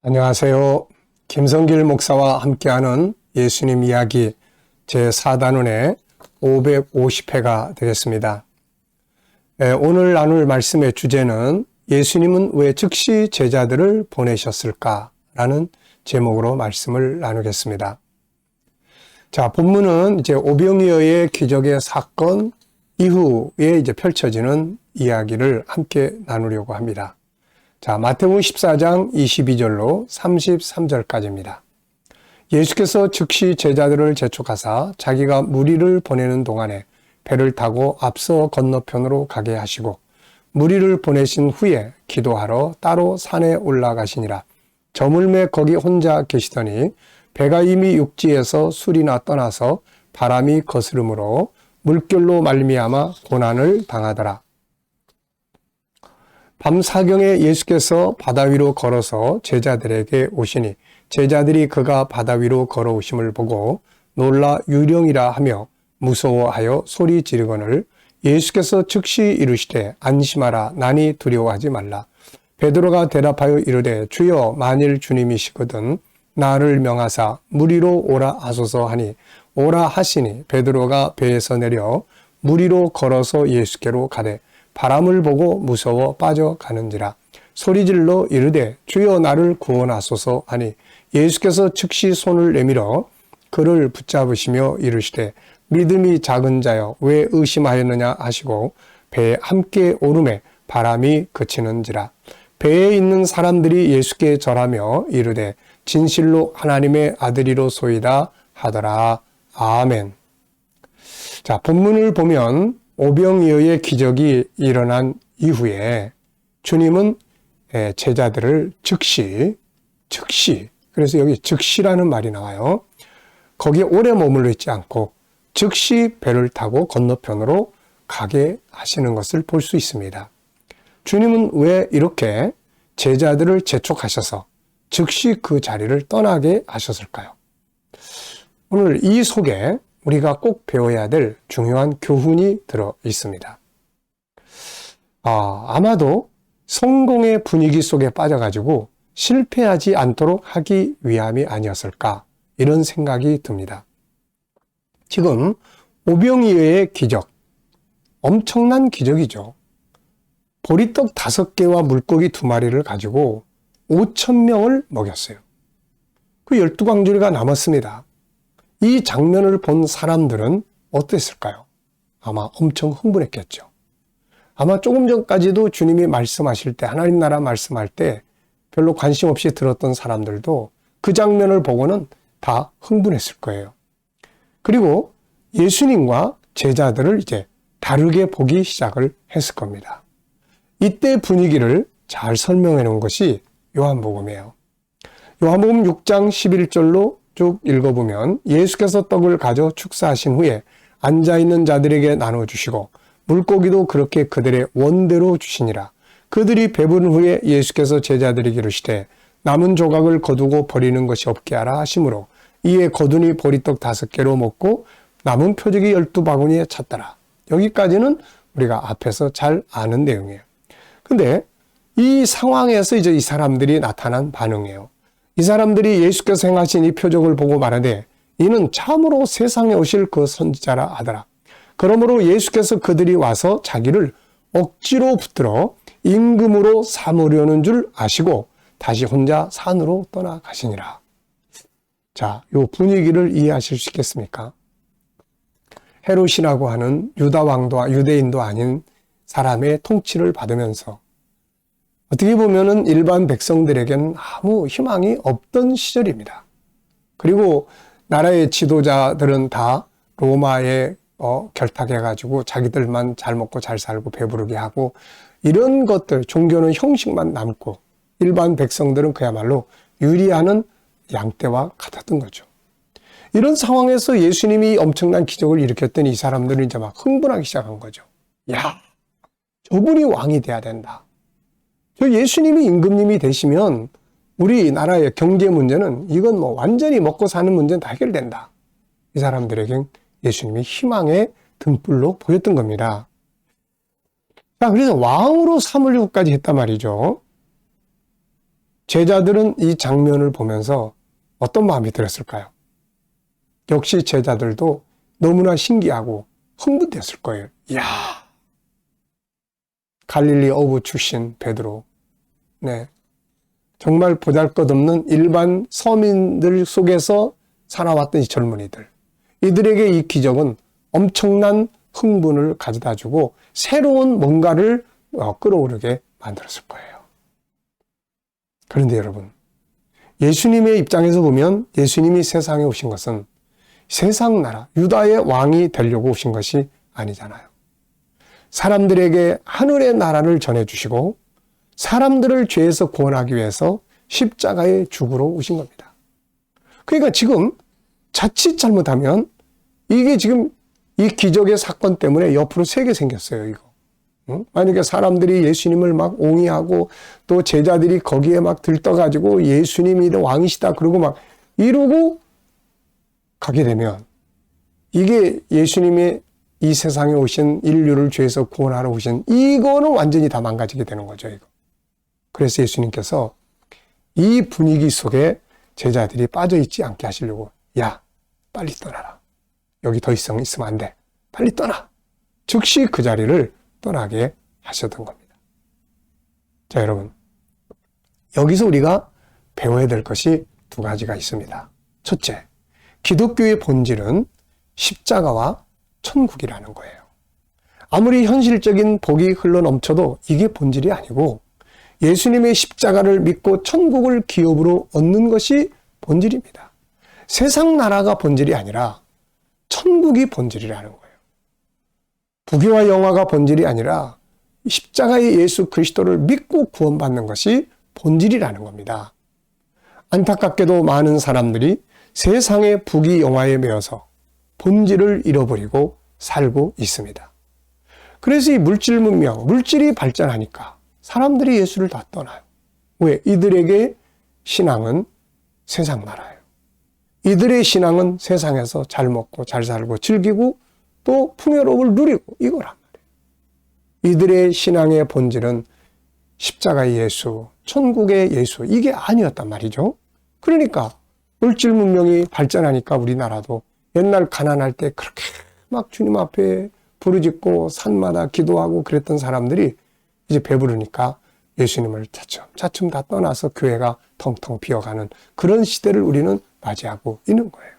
안녕하세요. 김성길 목사와 함께하는 예수님 이야기 제4단원의 550회가 되겠습니다. 오늘 나눌 말씀의 주제는 예수님은 왜 즉시 제자들을 보내셨을까? 라는 제목으로 말씀을 나누겠습니다. 자, 본문은 이제 오병이어의 기적의 사건 이후에 이제 펼쳐지는 이야기를 함께 나누려고 합니다. 자, 마태복음 14장 22절로 33절까지입니다. 예수께서 즉시 제자들을 재촉하사 자기가 무리를 보내는 동안에 배를 타고 앞서 건너편으로 가게 하시고 무리를 보내신 후에 기도하러 따로 산에 올라가시니라. 저물매 거기 혼자 계시더니 배가 이미 육지에서 술이나 떠나서 바람이 거스름으로 물결로 말미암아 고난을 당하더라. 밤사경에 예수께서 바다 위로 걸어서 제자들에게 오시니 제자들이 그가 바다 위로 걸어오심을 보고 놀라 유령이라 하며 무서워하여 소리 지르거늘 예수께서 즉시 이르시되 안심하라 나니 두려워하지 말라. 베드로가 대답하여 이르되 주여 만일 주님이시거든 나를 명하사 무리로 오라 하소서 하니 오라 하시니 베드로가 배에서 내려 무리로 걸어서 예수께로 가되 바람을 보고 무서워 빠져가는지라. 소리질러 이르되 주여 나를 구원하소서 하니 예수께서 즉시 손을 내밀어 그를 붙잡으시며 이르시되 믿음이 작은 자여 왜 의심하였느냐 하시고 배에 함께 오르매 바람이 그치는지라. 배에 있는 사람들이 예수께 절하며 이르되 진실로 하나님의 아들이로소이다 하더라. 아멘. 자, 본문을 보면 오병이어의 기적이 일어난 이후에 주님은 제자들을 즉시 그래서 여기 즉시라는 말이 나와요. 거기에 오래 머물러 있지 않고 즉시 배를 타고 건너편으로 가게 하시는 것을 볼 수 있습니다. 주님은 왜 이렇게 제자들을 재촉하셔서 즉시 그 자리를 떠나게 하셨을까요? 오늘 이 속에 우리가 꼭 배워야 될 중요한 교훈이 들어 있습니다. 아마도 성공의 분위기 속에 빠져가지고 실패하지 않도록 하기 위함이 아니었을까 이런 생각이 듭니다. 지금 오병이어의 기적, 엄청난 기적이죠. 보리떡 5개와 물고기 2마리를 가지고 5,000명을 먹였어요. 그 12광주리가 남았습니다. 이 장면을 본 사람들은 어땠을까요? 아마 엄청 흥분했겠죠. 아마 조금 전까지도 주님이 말씀하실 때, 하나님 나라 말씀할 때 별로 관심 없이 들었던 사람들도 그 장면을 보고는 다 흥분했을 거예요. 그리고 예수님과 제자들을 이제 다르게 보기 시작을 했을 겁니다. 이때 분위기를 잘 설명해 놓은 것이 요한복음이에요. 요한복음 6장 11절로 쭉 읽어보면 예수께서 떡을 가져 축사하신 후에 앉아있는 자들에게 나눠주시고 물고기도 그렇게 그들의 원대로 주시니라. 그들이 배부른 후에 예수께서 제자들에게 이르시되 남은 조각을 거두고 버리는 것이 없게 하라 하시므로 이에 거두니 보리떡 5개로 먹고 남은 표적이 12바구니에 찼더라. 여기까지는 우리가 앞에서 잘 아는 내용이에요. 근데 이 상황에서 이제 이 사람들이 나타난 반응이에요. 이 사람들이 예수께서 행하신 이 표적을 보고 말하되 이는 참으로 세상에 오실 그 선지자라 하더라. 그러므로 예수께서 그들이 와서 자기를 억지로 붙들어 임금으로 삼으려는 줄 아시고 다시 혼자 산으로 떠나가시니라. 자, 요 분위기를 이해하실 수 있겠습니까? 헤롯이라고 하는 유다 왕도 유대인도 아닌 사람의 통치를 받으면서 어떻게 보면은 일반 백성들에겐 아무 희망이 없던 시절입니다. 그리고 나라의 지도자들은 다 로마에 결탁해가지고 자기들만 잘 먹고 잘 살고 배부르게 하고 이런 것들, 종교는 형식만 남고 일반 백성들은 그야말로 유리하는 양떼와 같았던 거죠. 이런 상황에서 예수님이 엄청난 기적을 일으켰더니 이 사람들은 이제 막 흥분하기 시작한 거죠. 야, 저분이 왕이 돼야 된다. 저 예수님이 임금님이 되시면 우리나라의 경제 문제는 이건 뭐 완전히 먹고 사는 문제는 다 해결된다. 이 사람들에겐 예수님이 희망의 등불로 보였던 겁니다. 자, 그래서 왕으로 삼으려고까지 했단 말이죠. 제자들은 이 장면을 보면서 어떤 마음이 들었을까요? 역시 제자들도 너무나 신기하고 흥분됐을 거예요. 이야, 갈릴리 어부 출신 베드로, 네, 정말 보잘것없는 일반 서민들 속에서 살아왔던 이 젊은이들, 이들에게 이 기적은 엄청난 흥분을 가져다주고 새로운 뭔가를 끌어오르게 만들었을 거예요. 그런데 여러분, 예수님의 입장에서 보면 예수님이 세상에 오신 것은 세상 나라, 유다의 왕이 되려고 오신 것이 아니잖아요. 사람들에게 하늘의 나라를 전해주시고 사람들을 죄에서 구원하기 위해서 십자가에 죽으러 오신 겁니다. 그러니까 지금 자칫 잘못하면 이게 지금 이 기적의 사건 때문에 옆으로 새게 생겼어요, 이거. 만약에 사람들이 예수님을 막 옹이하고 또 제자들이 거기에 막 들떠가지고 예수님이 왕이시다 그러고 막 이러고 가게 되면 이게 예수님이 이 세상에 오신 인류를 죄에서 구원하러 오신 이거는 완전히 다 망가지게 되는 거죠, 이거. 그래서 예수님께서 이 분위기 속에 제자들이 빠져있지 않게 하시려고 야, 빨리 떠나라. 여기 더 있으면 안 돼. 빨리 떠나. 즉시 그 자리를 떠나게 하셨던 겁니다. 자, 여러분. 여기서 우리가 배워야 될 것이 두 가지가 있습니다. 첫째, 기독교의 본질은 십자가와 천국이라는 거예요. 아무리 현실적인 복이 흘러넘쳐도 이게 본질이 아니고 예수님의 십자가를 믿고 천국을 기업으로 얻는 것이 본질입니다. 세상 나라가 본질이 아니라 천국이 본질이라는 거예요. 부귀와 영화가 본질이 아니라 십자가의 예수 그리스도를 믿고 구원받는 것이 본질이라는 겁니다. 안타깝게도 많은 사람들이 세상의 부귀 영화에 매여서 본질을 잃어버리고 살고 있습니다. 그래서 이 물질 문명, 물질이 발전하니까 사람들이 예수를 다 떠나요. 왜? 이들에게 신앙은 세상 나라예요. 이들의 신앙은 세상에서 잘 먹고 잘 살고 즐기고 또 풍요로움을 누리고 이거란 말이에요. 이들의 신앙의 본질은 십자가의 예수, 천국의 예수 이게 아니었단 말이죠. 그러니까 물질 문명이 발전하니까 우리나라도 옛날 가난할 때 그렇게 막 주님 앞에 부르짖고 산마다 기도하고 그랬던 사람들이 이제 배부르니까 예수님을 차츰 다 떠나서 교회가 텅텅 비어가는 그런 시대를 우리는 맞이하고 있는 거예요.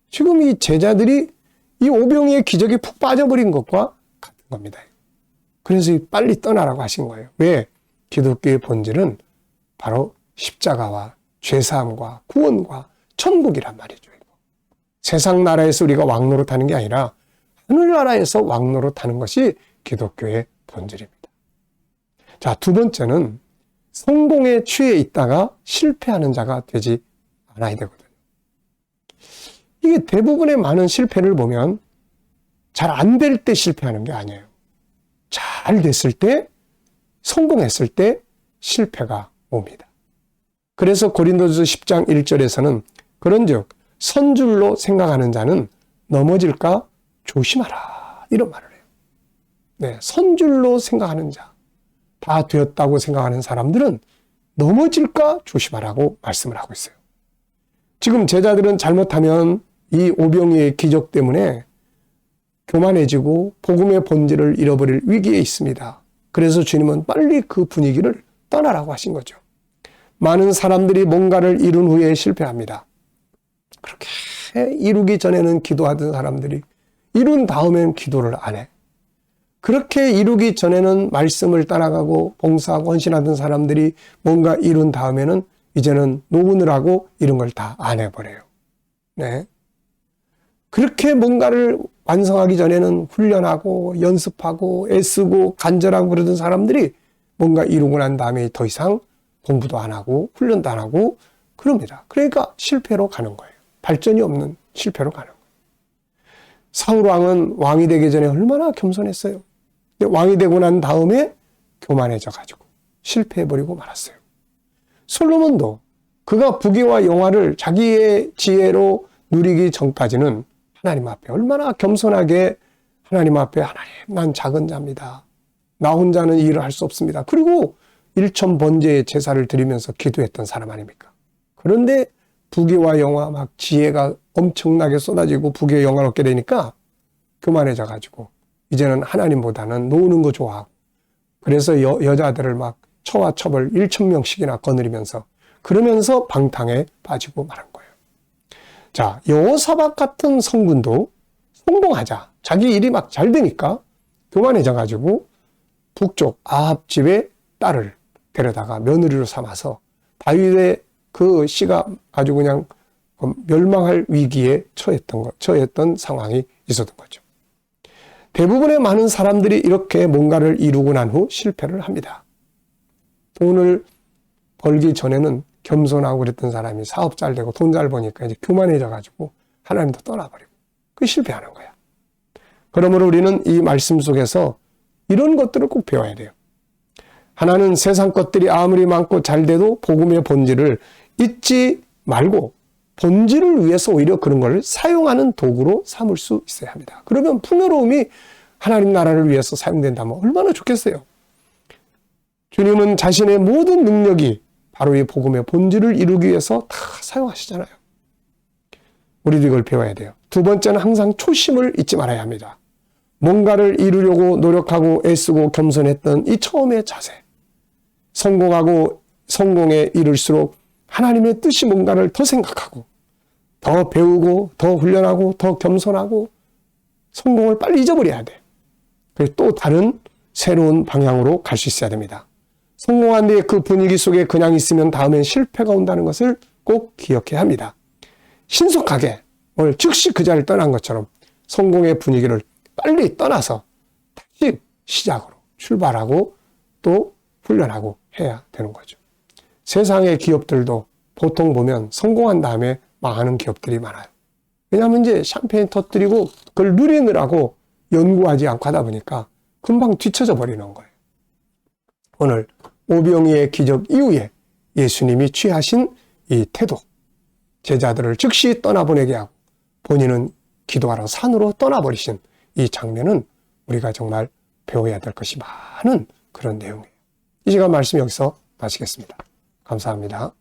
지금 이 제자들이 이 오병이의 기적에 푹 빠져버린 것과 같은 겁니다. 그래서 빨리 떠나라고 하신 거예요. 왜? 기독교의 본질은 바로 십자가와 죄사함과 구원과 천국이란 말이죠. 세상 나라에서 우리가 왕노릇하는 게 아니라 하늘나라에서 왕노릇하는 것이 기독교의 본질입니다. 자, 두 번째는 성공에 취해 있다가 실패하는 자가 되지 않아야 되거든요. 이게 대부분의 많은 실패를 보면 잘 안 될 때 실패하는 게 아니에요. 잘 됐을 때, 성공했을 때 실패가 옵니다. 그래서 고린도전서 10장 1절에서는 그런즉 선줄로 생각하는 자는 넘어질까 조심하라 이런 말을 해요. 네, 선줄로 생각하는 자, 다 되었다고 생각하는 사람들은 넘어질까 조심하라고 말씀을 하고 있어요. 지금 제자들은 잘못하면 이 오병이의 기적 때문에 교만해지고 복음의 본질을 잃어버릴 위기에 있습니다. 그래서 주님은 빨리 그 분위기를 떠나라고 하신 거죠. 많은 사람들이 뭔가를 이룬 후에 실패합니다. 그렇게 이루기 전에는 기도하던 사람들이 이룬 다음엔 기도를 안 해. 그렇게 이루기 전에는 말씀을 따라가고 봉사하고 헌신하던 사람들이 뭔가 이룬 다음에는 이제는 노근을 하고 이런 걸 다 안 해버려요. 네. 그렇게 뭔가를 완성하기 전에는 훈련하고 연습하고 애쓰고 간절하고 그러던 사람들이 뭔가 이루고 난 다음에 더 이상 공부도 안 하고 훈련도 안 하고 그럽니다. 그러니까 실패로 가는 거예요. 발전이 없는 실패로 가는 거예요. 사울 왕은 왕이 되기 전에 얼마나 겸손했어요. 근데 왕이 되고 난 다음에 교만해져 가지고 실패해버리고 말았어요. 솔로몬도 그가 부귀와 영화를 자기의 지혜로 누리기 전까지는 하나님 앞에 얼마나 겸손하게 하나님 앞에 하나님 난 작은 자입니다. 나 혼자는 이 일을 할 수 없습니다. 그리고 일천 번제의 제사를 드리면서 기도했던 사람 아닙니까? 그런데 부귀와 영화 막 지혜가 엄청나게 쏟아지고 부귀와 영화를 얻게 되니까 교만해져 가지고 이제는 하나님보다는 노는 거 좋아하고, 그래서 여자들을 막 처와 첩을 1,000명씩이나 거느리면서, 그러면서 방탕에 빠지고 말한 거예요. 자, 여호사밧 같은 성군도 성공하자, 자기 일이 막 잘 되니까 교만해져 가지고 북쪽 아합 집의 딸을 데려다가 며느리로 삼아서 다윗의 그 씨가 아주 그냥 멸망할 위기에 처했던 상황이 있었던 거죠. 대부분의 많은 사람들이 이렇게 뭔가를 이루고 난 후 실패를 합니다. 돈을 벌기 전에는 겸손하고 그랬던 사람이 사업 잘 되고 돈 잘 버니까 이제 교만해져 가지고 하나님도 떠나버리고 그 실패하는 거야. 그러므로 우리는 이 말씀 속에서 이런 것들을 꼭 배워야 돼요. 하나는 세상 것들이 아무리 많고 잘 돼도 복음의 본질을 잊지 말고 본질을 위해서 오히려 그런 걸 사용하는 도구로 삼을 수 있어야 합니다. 그러면 풍요로움이 하나님 나라를 위해서 사용된다면 얼마나 좋겠어요. 주님은 자신의 모든 능력이 바로 이 복음의 본질을 이루기 위해서 다 사용하시잖아요. 우리도 이걸 배워야 돼요. 두 번째는 항상 초심을 잊지 말아야 합니다. 뭔가를 이루려고 노력하고 애쓰고 겸손했던 이 처음의 자세, 성공에 이를수록 하나님의 뜻이 뭔가를 더 생각하고 더 배우고 더 훈련하고 더 겸손하고 성공을 빨리 잊어버려야 돼. 그래서 또 다른 새로운 방향으로 갈 수 있어야 됩니다. 성공한 뒤에 그 분위기 속에 그냥 있으면 다음엔 실패가 온다는 것을 꼭 기억해야 합니다. 신속하게 오늘 즉시 그 자리를 떠난 것처럼 성공의 분위기를 빨리 떠나서 다시 시작으로 출발하고 또 훈련하고 해야 되는 거죠. 세상의 기업들도 보통 보면 성공한 다음에 망하는 기업들이 많아요. 왜냐하면 이제 샴페인 터뜨리고 그걸 누리느라고 연구하지 않고 하다 보니까 금방 뒤처져 버리는 거예요. 오늘 오병이의 기적 이후에 예수님이 취하신 이 태도, 제자들을 즉시 떠나보내게 하고 본인은 기도하러 산으로 떠나버리신 이 장면은 우리가 정말 배워야 될 것이 많은 그런 내용이에요. 이 시간 말씀 여기서 마치겠습니다. 감사합니다.